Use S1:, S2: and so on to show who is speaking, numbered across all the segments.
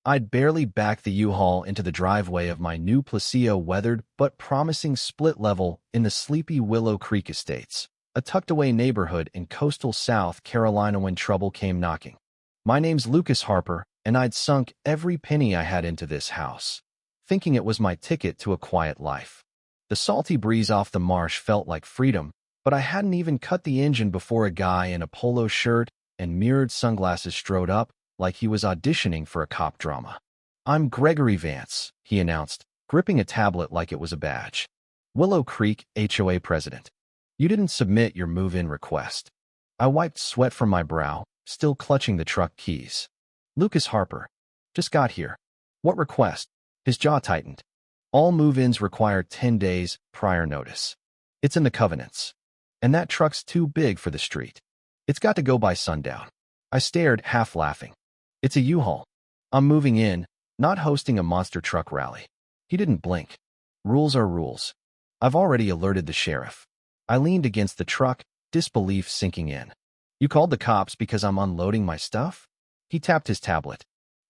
S1: I'd barely backed the U-Haul into the driveway of my new Placio weathered but promising split level in the sleepy Willow Creek Estates, a tucked-away neighborhood in coastal South Carolina when trouble came knocking. My name's Lucas Harper, and I'd sunk every penny I had into this house, thinking it was my ticket to a quiet life. The salty breeze off the marsh felt like freedom, but I hadn't even cut the engine before a guy in a polo shirt and mirrored sunglasses strode up like he was auditioning for a cop drama. "I'm Gregory Vance," he announced, gripping a tablet like it was a badge. "Willow Creek HOA president. You didn't submit your move-in request." I wiped sweat from my brow, still clutching the truck keys. "Lucas Harper. Just got here. What request?" His jaw tightened. "All move-ins require 10 days prior notice. It's in the covenants. And that truck's too big for the street. It's got to go by sundown." I stared, half laughing. "It's a U-Haul. I'm moving in, not hosting a monster truck rally." He didn't blink. "Rules are rules. I've already alerted the sheriff." I leaned against the truck, disbelief sinking in. "You called the cops because I'm unloading my stuff?" He tapped his tablet.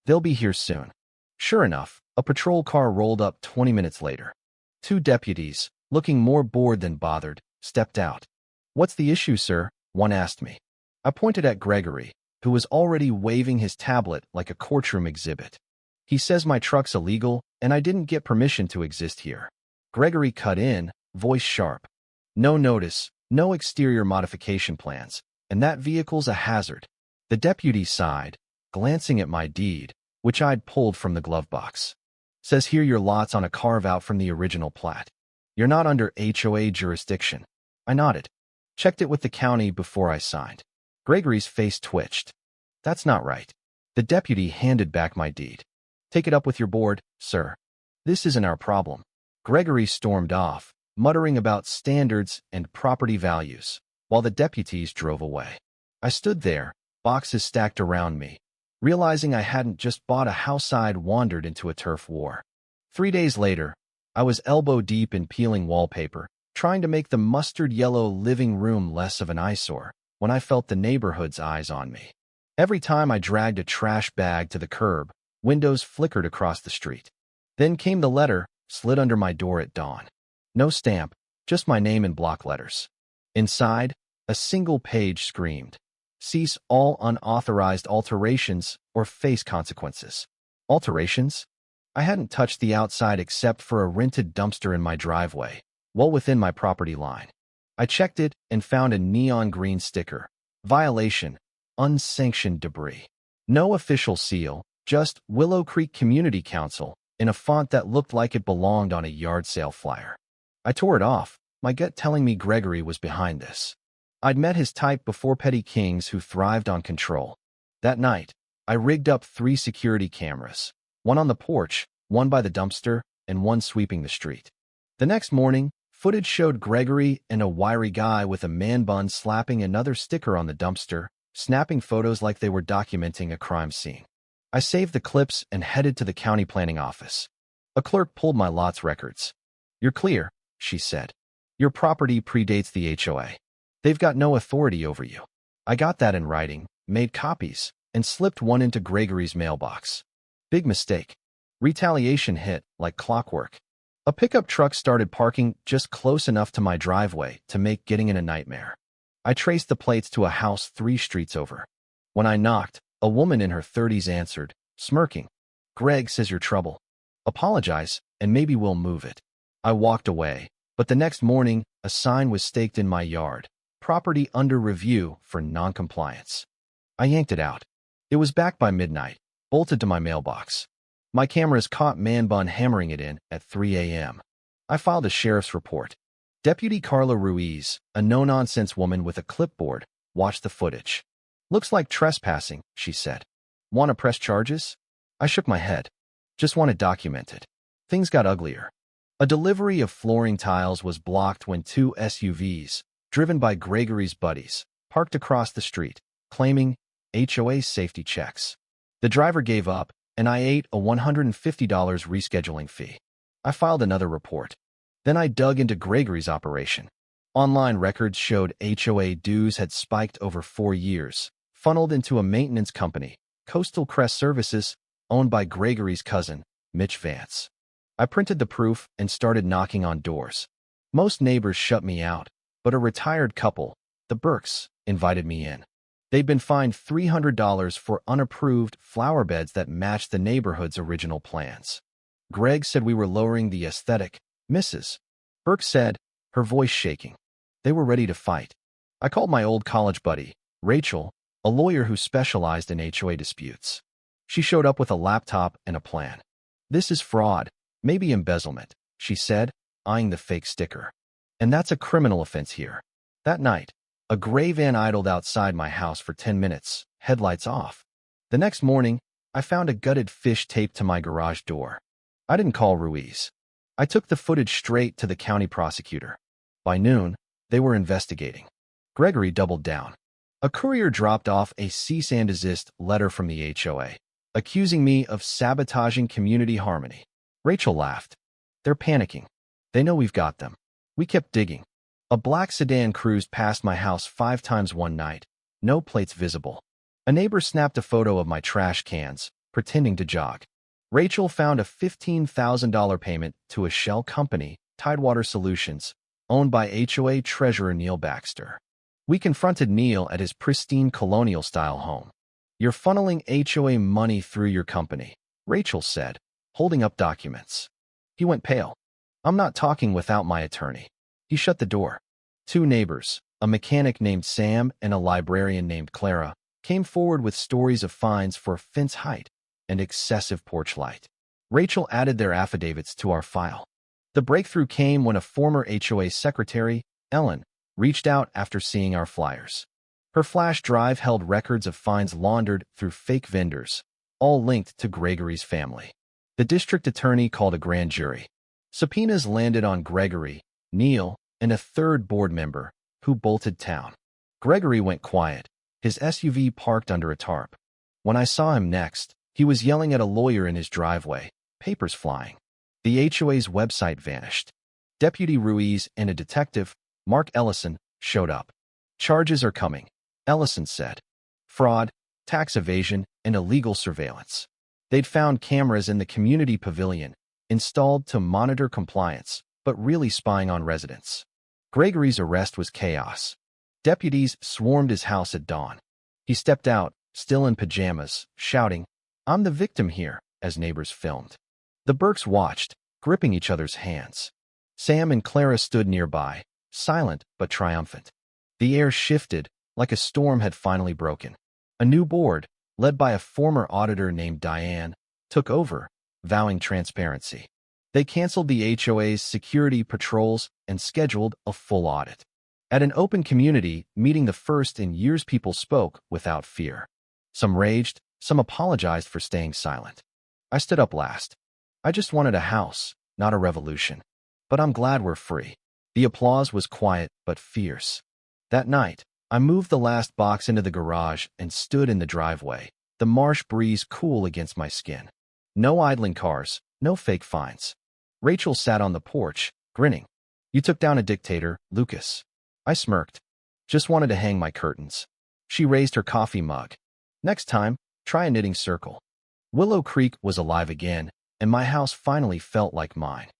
S1: "They'll be here soon." Sure enough, a patrol car rolled up 20 minutes later. Two deputies, looking more bored than bothered, stepped out. "What's the issue, sir?" one asked me. I pointed at Gregory, who was already waving his tablet like a courtroom exhibit. "He says my truck's illegal, and I didn't get permission to exist here." Gregory cut in, voice sharp. "No notice, no exterior modification plans, and that vehicle's a hazard." The deputy sighed, glancing at my deed, which I'd pulled from the glove box. "Says here your lot's on a carve-out from the original plat. You're not under HOA jurisdiction." I nodded. "Checked it with the county before I signed." Gregory's face twitched. "That's not right." The deputy handed back my deed. "Take it up with your board, sir. This isn't our problem." Gregory stormed off, muttering about standards and property values, while the deputies drove away. I stood there, boxes stacked around me, realizing I hadn't just bought a house, I'd wandered into a turf war. 3 days later, I was elbow-deep in peeling wallpaper, trying to make the mustard-yellow living room less of an eyesore, when I felt the neighborhood's eyes on me. Every time I dragged a trash bag to the curb, windows flickered across the street. Then came the letter, slid under my door at dawn. No stamp, just my name in block letters. Inside, a single page screamed, "Cease all unauthorized alterations or face consequences." Alterations? I hadn't touched the outside except for a rented dumpster in my driveway, well within my property line. I checked it and found a neon green sticker. Violation. Unsanctioned debris. No official seal, just Willow Creek Community Council, in a font that looked like it belonged on a yard sale flyer. I tore it off, my gut telling me Gregory was behind this. I'd met his type before, petty kings who thrived on control. That night, I rigged up 3 security cameras, one on the porch, one by the dumpster, and one sweeping the street. The next morning, footage showed Gregory and a wiry guy with a man bun slapping another sticker on the dumpster, snapping photos like they were documenting a crime scene. I saved the clips and headed to the county planning office. A clerk pulled my lot's records. "You're clear," she said. "Your property predates the HOA. They've got no authority over you." I got that in writing, made copies, and slipped one into Gregory's mailbox. Big mistake. Retaliation hit like clockwork. A pickup truck started parking just close enough to my driveway to make getting in a nightmare. I traced the plates to a house 3 streets over. When I knocked, a woman in her 30s answered, smirking. "Greg says you're trouble. Apologize, and maybe we'll move it." I walked away, but the next morning, a sign was staked in my yard. "Property under review for noncompliance." I yanked it out. It was back by midnight, bolted to my mailbox. My cameras caught Man Bun hammering it in at 3 a.m. I filed a sheriff's report. Deputy Carla Ruiz, a no-nonsense woman with a clipboard, watched the footage. "Looks like trespassing," she said. "Want to press charges?" I shook my head. "Just want it documented." Things got uglier. A delivery of flooring tiles was blocked when 2 SUVs, driven by Gregory's buddies, parked across the street, claiming HOA safety checks. The driver gave up, and I ate a $150 rescheduling fee. I filed another report. Then I dug into Gregory's operation. Online records showed HOA dues had spiked over 4 years, funneled into a maintenance company, Coastal Crest Services, owned by Gregory's cousin, Mitch Vance. I printed the proof and started knocking on doors. Most neighbors shut me out, but a retired couple, the Burks, invited me in. They'd been fined $300 for unapproved flower beds that matched the neighborhood's original plans. Greg said we were lowering the aesthetic, Mrs. Burke said, her voice shaking. They were ready to fight. I called my old college buddy, Rachel, a lawyer who specialized in HOA disputes. She showed up with a laptop and a plan. This is fraud, maybe embezzlement, she said, eyeing the fake sticker. And that's a criminal offense here. That night, a gray van idled outside my house for 10 minutes, headlights off. The next morning, I found a gutted fish taped to my garage door. I didn't call Ruiz. I took the footage straight to the county prosecutor. By noon, they were investigating. Gregory doubled down. A courier dropped off a cease and desist letter from the HOA, accusing me of sabotaging community harmony. Rachel laughed. They're panicking. They know we've got them. We kept digging. A black sedan cruised past my house 5 times one night, no plates visible. A neighbor snapped a photo of my trash cans, pretending to jog. Rachel found a $15,000 payment to a shell company, Tidewater Solutions, owned by HOA treasurer Neil Baxter. We confronted Neil at his pristine colonial-style home. You're funneling HOA money through your company, Rachel said, holding up documents. He went pale. I'm not talking without my attorney. He shut the door. 2 neighbors, a mechanic named Sam and a librarian named Clara, came forward with stories of fines for fence height and excessive porch light. Rachel added their affidavits to our file. The breakthrough came when a former HOA secretary, Ellen, reached out after seeing our flyers. Her flash drive held records of fines laundered through fake vendors, all linked to Gregory's family. The district attorney called a grand jury. Subpoenas landed on Gregory, Neil, and a 3rd board member, who bolted town. Gregory went quiet, his SUV parked under a tarp. When I saw him next, he was yelling at a lawyer in his driveway, papers flying. The HOA's website vanished. Deputy Ruiz and a detective, Mark Ellison, showed up. Charges are coming, Ellison said. Fraud, tax evasion, and illegal surveillance. They'd found cameras in the community pavilion, installed to monitor compliance, but really spying on residents. Gregory's arrest was chaos. Deputies swarmed his house at dawn. He stepped out, still in pajamas, shouting, "I'm the victim here," as neighbors filmed. The Burks watched, gripping each other's hands. Sam and Clara stood nearby, silent but triumphant. The air shifted, like a storm had finally broken. A new board, led by a former auditor named Diane, took over, vowing transparency. They canceled the HOA's security patrols and scheduled a full audit. At an open community meeting, the first in years, people spoke without fear. Some raged, some apologized for staying silent. I stood up last. I just wanted a house, not a revolution. But I'm glad we're free. The applause was quiet but fierce. That night, I moved the last box into the garage and stood in the driveway, the marsh breeze cool against my skin. No idling cars, no fake fines. Rachel sat on the porch, grinning. "You took down a dictator, Lucas." I smirked. "Just wanted to hang my curtains." She raised her coffee mug. "Next time, try a knitting circle." Willow Creek was alive again, and my house finally felt like mine.